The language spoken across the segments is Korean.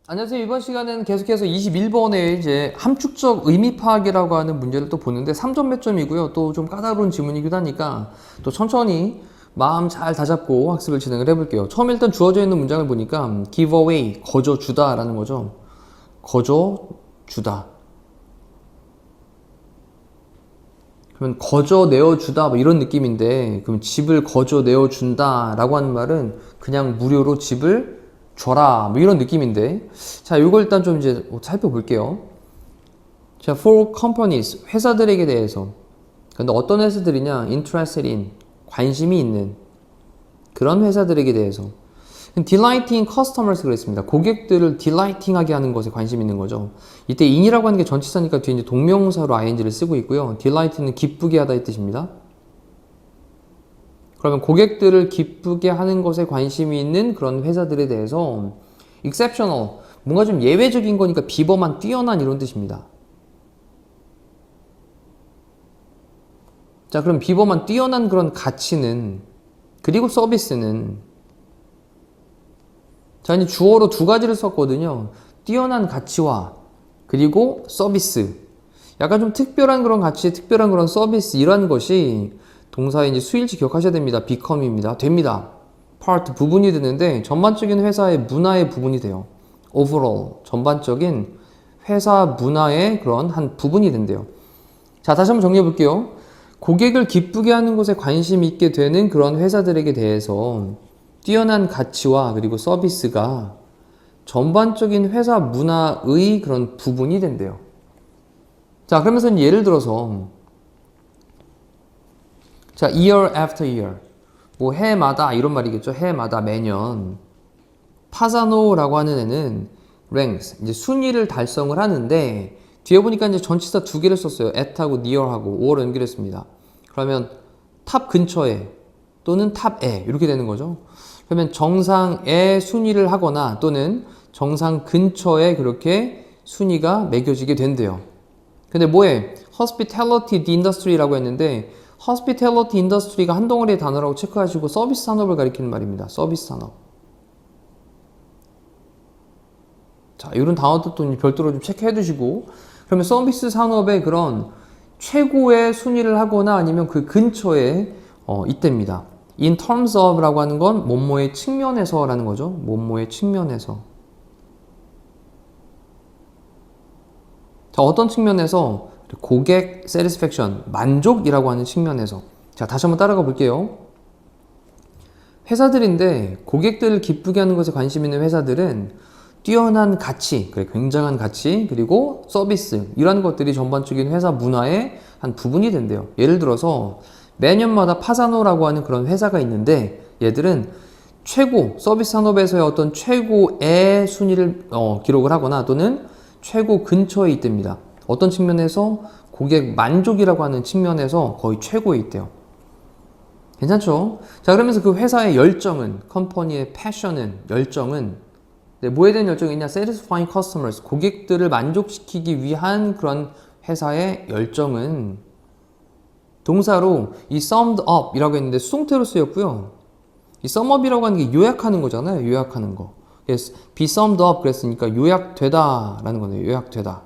안녕하세요. 이번 시간은 계속해서 21번에 이제 함축적 의미 파악이라고 하는 문제를 또 보는데 3점 배점이고요. 또 좀 까다로운 지문이기도 하니까 또 천천히 마음 잘 다잡고 학습을 진행을 해볼게요. 처음에 일단 주어져 있는 문장을 보니까 give away, 거저 주다 라는 거죠. 거저 주다. 그러면 거저 내어주다 뭐 이런 느낌인데, 그럼 집을 거저 내어준다 라고 하는 말은 그냥 무료로 집을 줘라 뭐 이런 느낌인데, 자 이거 일단 좀 이제 살펴볼게요. 자, for companies, 회사들에게 대해서. 근데 어떤 회사들이냐? interested in, 관심이 있는 그런 회사들에게 대해서. delighting customers 그랬습니다. 고객들을 delighting하게 하는 것에 관심 있는 거죠. 이때 in이라고 하는 게 전치사니까 뒤에 이제 동명사로 ing를 쓰고 있고요. delight는 기쁘게 하다의 뜻입니다. 그러면 고객들을 기쁘게 하는 것에 관심이 있는 그런 회사들에 대해서 exceptional, 뭔가 좀 예외적인 거니까 비범한, 뛰어난 이런 뜻입니다. 자, 그럼 비범한, 뛰어난 그런 가치는, 그리고 서비스는, 자, 이제 주어로 두 가지를 썼거든요. 뛰어난 가치와 그리고 서비스. 약간 좀 특별한 그런 가치, 특별한 그런 서비스, 이런 것이 동사의 이제 수일치 기억하셔야 됩니다. become입니다. 됩니다. part, 부분이 되는데 전반적인 회사의 문화의 부분이 돼요. overall, 전반적인 회사 문화의 그런 한 부분이 된대요. 자, 다시 한번 정리해 볼게요. 고객을 기쁘게 하는 것에 관심 있게 되는 그런 회사들에게 대해서 뛰어난 가치와 그리고 서비스가 전반적인 회사 문화의 그런 부분이 된대요. 자, 그러면서 예를 들어서, 자, year after year, 뭐 해마다 이런 말이겠죠. 해마다, 매년. 파사노라고 하는 애는 ranks, 이제 순위를 달성을 하는데, 뒤에 보니까 이제 전치사 두 개를 썼어요. at하고 near하고 5를 연결했습니다. 그러면 탑 근처에 또는 탑에 이렇게 되는 거죠. 그러면 정상에 순위를 하거나 또는 정상 근처에 그렇게 순위가 매겨지게 된대요. 근데 뭐에? hospitality industry라고 했는데, hospitality industry가 한 덩어리의 단어라고 체크하시고 서비스 산업을 가리키는 말입니다. 서비스 산업. 자, 이런 단어도 또 별도로 좀 체크해 두시고, 그러면 서비스 산업의 그런 최고의 순위를 하거나 아니면 그 근처에 있답니다. in terms of 라고 하는 건 뭐뭐의 측면에서 라는 거죠. 뭐뭐의 측면에서. 자, 어떤 측면에서? 고객 satisfaction, 만족이라고 하는 측면에서. 자, 다시 한번 따라가 볼게요. 회사들인데 고객들을 기쁘게 하는 것에 관심 있는 회사들은 뛰어난 가치, 그래, 굉장한 가치, 그리고 서비스, 이런 것들이 전반적인 회사 문화의 한 부분이 된대요. 예를 들어서 매년마다 파사노라고 하는 그런 회사가 있는데, 얘들은 최고, 서비스 산업에서의 어떤 최고의 순위를 기록을 하거나 또는 최고 근처에 있답니다. 어떤 측면에서? 고객 만족이라고 하는 측면에서 거의 최고에 있대요. 괜찮죠? 자, 그러면서 그 회사의 열정은, 컴퍼니의 패션은, 열정은, 뭐에 대한 열정이냐? satisfying customers, 고객들을 만족시키기 위한 그런 회사의 열정은 동사로 이 summed up 이라고 했는데 수동태로 쓰였고요. 이 sum up이라고 하는 게 요약하는 거잖아요. 요약하는 거. 그래서 be summed up 그랬으니까 요약되다 라는 거네요. 요약되다.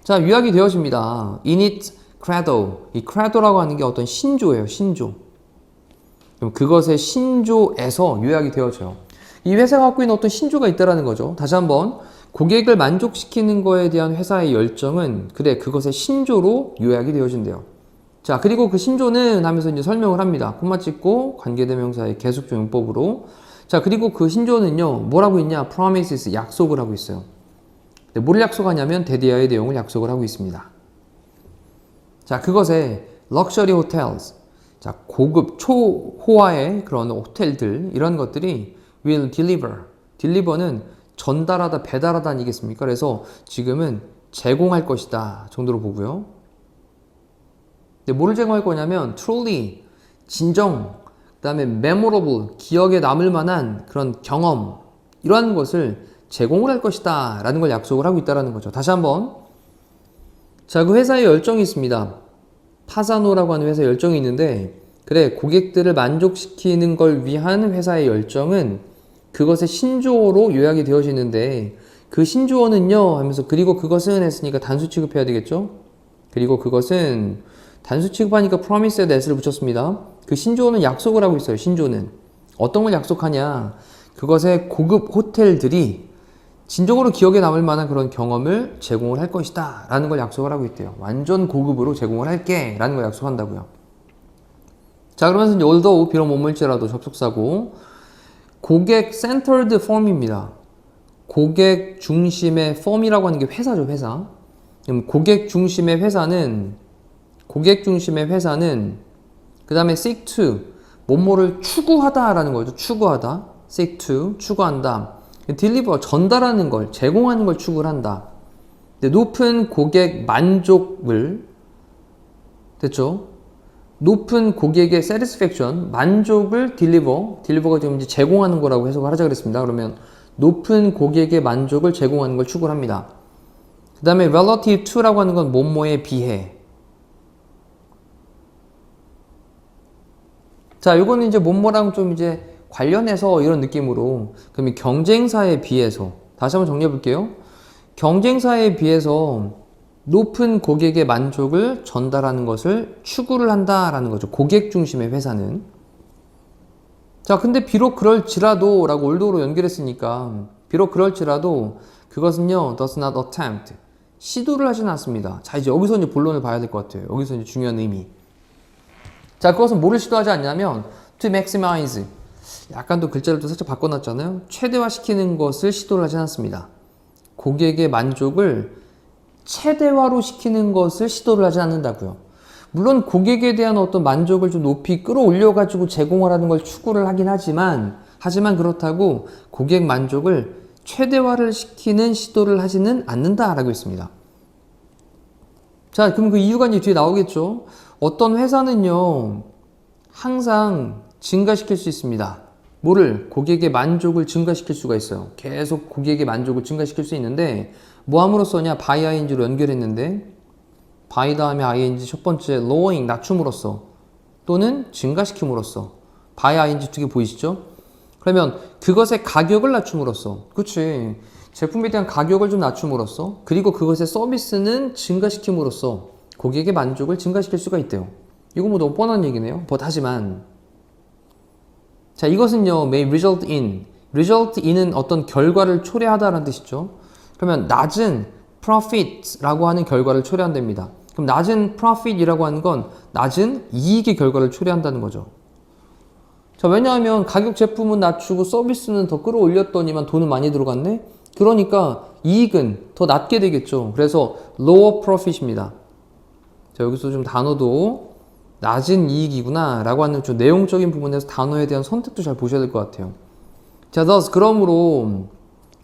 자, 요약이 되어집니다. in its cradle. 이 cradle라고 하는 게 어떤 신조예요. 신조. 그럼 그것의 신조에서 요약이 되어져요. 이 회사가 갖고 있는 어떤 신조가 있다라는 거죠. 다시 한번, 고객을 만족시키는 거에 대한 회사의 열정은, 그래, 그것의 신조로 요약이 되어진대요. 자, 그리고 그 신조는 하면서 이제 설명을 합니다. 콤마 찍고 관계대명사의 계속적 용법으로. 자, 그리고 그 신조는요, 뭐라고 있냐? promises, 약속을 하고 있어요. 뭘 약속하냐면 대대야의 내용을 약속을 하고 있습니다. 자, 그것에 luxury hotels, 자, 고급 초호화의 그런 호텔들, 이런 것들이 will deliver. deliver는 전달하다, 배달하다 아니겠습니까? 그래서 지금은 제공할 것이다 정도로 보고요. 근데 뭐를 제공할 거냐면 truly, 진정, 그 다음에 memorable, 기억에 남을 만한 그런 경험, 이러한 것을 제공을 할 것이다 라는 걸 약속을 하고 있다는 거죠. 다시 한번, 자, 그 회사에 열정이 있습니다. 파사노라고 하는 회사에 열정이 있는데, 그래, 고객들을 만족시키는 걸 위한 회사의 열정은 그것의 신조어로 요약이 되어지는데, 그 신조어는요 하면서 그리고 그것은 했으니까 단수 취급해야 되겠죠. 그리고 그것은 단수 취급하니까 promise에 s를 붙였습니다. 그 신조어는 약속을 하고 있어요. 신조어는 어떤 걸 약속하냐, 그것의 고급 호텔들이 진정으로 기억에 남을 만한 그런 경험을 제공을 할 것이다 라는 걸 약속을 하고 있대요. 완전 고급으로 제공을 할게 라는 걸 약속한다고요. 자, 그러면서 이제 although 비록 뭐뭐일지라도 접속사고, 고객 centered firm입니다. 고객 중심의 firm이라고 하는 게 회사죠, 회사. 그럼 고객 중심의 회사는 그 다음에 seek to 뭐뭐를 추구하다 라는 거죠. 추구하다. seek to 추구한다. deliver 전달하는 걸, 제공하는 걸 추구를 한다. 높은 고객 만족을, 됐죠? 높은 고객의 satisfaction, 만족을 deliver가 지금 이제 제공하는 거라고 해석을 하자 그랬습니다. 그러면 높은 고객의 만족을 제공하는 걸 추구를 합니다. 그 다음에 relative to라고 하는 건 뭐뭐에 비해. 자, 이거는 이제 뭐뭐랑 좀 이제 관련해서 이런 느낌으로, 그럼 경쟁사에 비해서, 다시 한번 정리해 볼게요. 경쟁사에 비해서 높은 고객의 만족을 전달하는 것을 추구를 한다라는 거죠. 고객 중심의 회사는. 자, 근데 비록 그럴지라도 라고 올도로 연결했으니까, 비록 그럴지라도 그것은요 does not attempt, 시도를 하지는 않습니다. 자, 이제 여기서 이제 본론을 봐야 될 것 같아요. 여기서 이제 중요한 의미. 자, 그것은 뭐를 시도하지 않냐면 to maximize, 약간 또 글자를 또 살짝 바꿔놨잖아요. 최대화시키는 것을 시도를 하지 않습니다. 고객의 만족을 최대화로 시키는 것을 시도를 하지 않는다고요. 물론 고객에 대한 어떤 만족을 좀 높이 끌어올려가지고 제공을 하는 걸 추구를 하긴 하지만 그렇다고 고객 만족을 최대화를 시키는 시도를 하지는 않는다라고 했습니다. 자, 그럼 그 이유가 이제 뒤에 나오겠죠. 어떤 회사는요 항상 증가시킬 수 있습니다. 뭐를? 고객의 만족을 증가시킬 수가 있어요. 계속 고객의 만족을 증가시킬 수 있는데 뭐 함으로써냐? by ing로 연결했는데 by 다음에 ing 첫 번째 lowering 낮춤으로써 또는 증가시킴으로써 by ing 두 개 보이시죠? 그러면 그것의 가격을 낮춤으로써, 그치, 제품에 대한 가격을 좀 낮춤으로써, 그리고 그것의 서비스는 증가시킴으로써 고객의 만족을 증가시킬 수가 있대요. 이거 뭐 너무 뻔한 얘기네요. 하지만 자, 이것은요 may result in은 어떤 결과를 초래하다라는 뜻이죠. 그러면 낮은 profit라고 하는 결과를 초래한답니다. 그럼 낮은 profit이라고 하는 건 낮은 이익의 결과를 초래한다는 거죠. 자, 왜냐하면 가격 제품은 낮추고 서비스는 더 끌어올렸더니만 돈은 많이 들어갔네? 그러니까 이익은 더 낮게 되겠죠. 그래서 lower profit입니다. 자, 여기서 좀 단어도 낮은 이익이구나 라고 하는 좀 내용적인 부분에서 단어에 대한 선택도 잘 보셔야 될 것 같아요. 자, thus 그러므로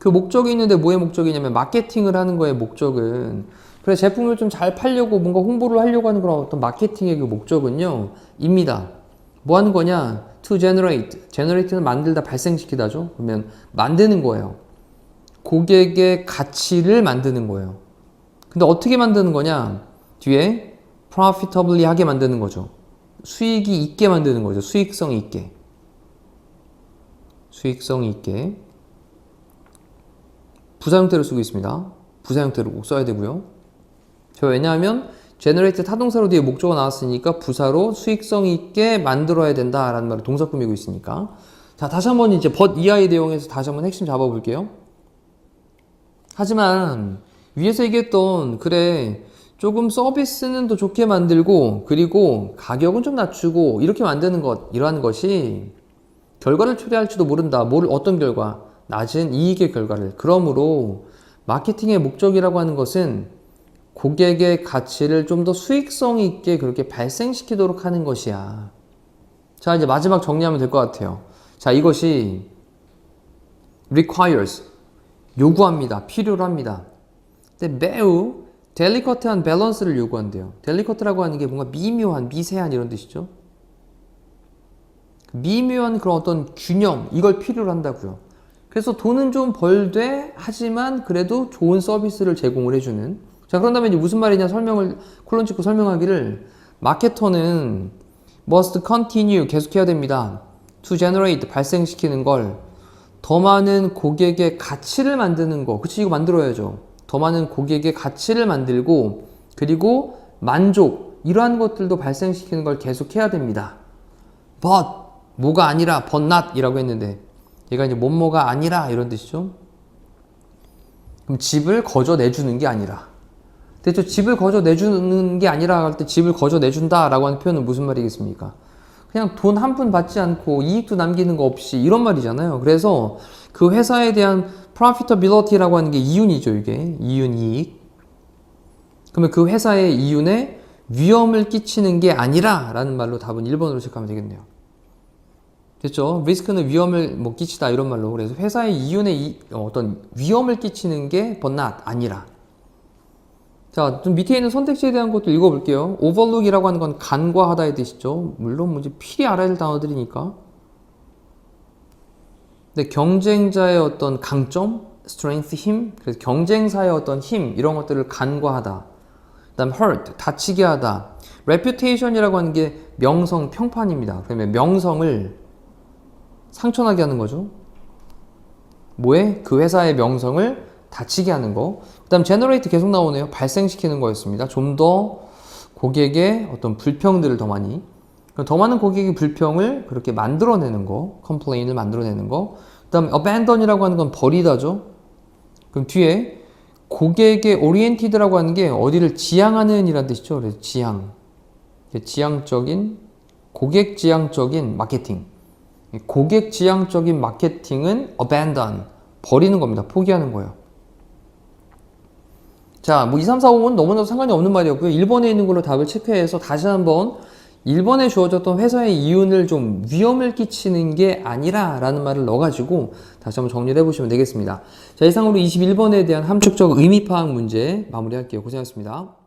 그 목적이 있는데 뭐의 목적이냐면 마케팅을 하는 거의 목적은, 그래 제품을 좀 잘 팔려고 뭔가 홍보를 하려고 하는 그런 어떤 마케팅의 그 목적은요 입니다. 뭐 하는 거냐? to generate는 만들다, 발생시키다죠. 그러면 만드는 거예요. 고객의 가치를 만드는 거예요. 근데 어떻게 만드는 거냐? 뒤에 profitably 하게 만드는 거죠. 수익이 있게 만드는 거죠. 수익성 있게. 부사 형태로 쓰고 있습니다. 부사 형태로 꼭 써야 되고요. 왜냐하면 generate 타동사로 뒤에 목적어가 나왔으니까 부사로 수익성 있게 만들어야 된다라는 말을 동사 꾸미고 있으니까. 자, 다시 한번 이제 but EI 내용에서 다시 한번 핵심 잡아볼게요. 하지만 위에서 얘기했던, 그래 조금 서비스는 더 좋게 만들고 그리고 가격은 좀 낮추고 이렇게 만드는 것, 이러한 것이 결과를 초래할지도 모른다. 어떤 결과? 낮은 이익의 결과를. 그러므로 마케팅의 목적이라고 하는 것은 고객의 가치를 좀 더 수익성 있게 그렇게 발생시키도록 하는 것이야. 자, 이제 마지막 정리하면 될 것 같아요. 자, 이것이 requires, 요구합니다. 필요로 합니다. 근데 매우 델리커트한 밸런스를 요구한대요. 델리커트라고 하는 게 뭔가 미묘한, 미세한 이런 뜻이죠. 미묘한 그런 어떤 균형, 이걸 필요로 한다고요. 그래서 돈은 좀 벌되 하지만 그래도 좋은 서비스를 제공을 해주는, 자, 자, 그런 다음에 이제 무슨 말이냐 콜론 찍고 설명하기를 마케터는 must continue 계속해야 됩니다. to generate 발생시키는 걸 더 많은 고객의 가치를 만드는 거. 그치, 이거 만들어야죠. 더 많은 고객의 가치를 만들고 그리고 만족 이러한 것들도 발생시키는 걸 계속해야 됩니다. but 뭐가 아니라 but not 이라고 했는데 얘가 이제 뭐뭐가 아니라 이런 뜻이죠. 그럼 집을 거저 내주는 게 아니라 대체 집을 거저 내주는 게 아니라 할 때 집을 거저 내준다 라고 하는 표현은 무슨 말이겠습니까? 그냥 돈 한 푼 받지 않고 이익도 남기는 거 없이 이런 말이잖아요. 그래서 그 회사에 대한 profitability라고 하는 게 이윤이죠. 이게 이윤 이익. 그러면 그 회사의 이윤에 위험을 끼치는 게 아니라 라는 말로 답은 1번으로 체크하면 되겠네요. 됐죠? 리스크는 위험을 끼치다 이런 말로. 그래서 회사의 이윤에 어떤 위험을 끼치는 게 but not 아니라. 자, 좀 밑에 있는 선택지에 대한 것도 읽어볼게요. overlook이라고 하는 건 간과하다의 뜻이죠. 물론 이제 필히 알아야 될 단어들이니까. 근데 경쟁자의 어떤 강점, strength, 힘, 그래서 경쟁사의 어떤 힘 이런 것들을 간과하다. 그다음 hurt, 다치게 하다. reputation이라고 하는 게 명성, 평판입니다. 그러면 명성을 상처나게 하는 거죠. 뭐에? 그 회사의 명성을 다치게 하는 거. 그 다음 generate 계속 나오네요. 발생시키는 거였습니다. 좀 더 고객의 어떤 불평들을 더 많이 더 많은 고객의 불평을 그렇게 만들어내는 거, complain을 만들어내는 거. 그 다음 abandon이라고 하는 건 버리다죠. 그럼 뒤에 고객의 oriented라고 하는 게 어디를 지향하는 이란 뜻이죠. 그래서 지향, 지향적인 고객 지향적인 마케팅. 고객 지향적인 마케팅은 abandon, 버리는 겁니다. 포기하는 거예요. 자, 2, 3, 4, 5는 너무나도 상관이 없는 말이었고요. 1번에 있는 걸로 답을 체크해서 다시 한번 1번에 주어졌던 회사의 이윤을 좀 위험을 끼치는 게 아니라 라는 말을 넣어가지고 다시 한번 정리를 해보시면 되겠습니다. 자, 이상으로 21번에 대한 함축적 의미 파악 문제 마무리할게요. 고생하셨습니다.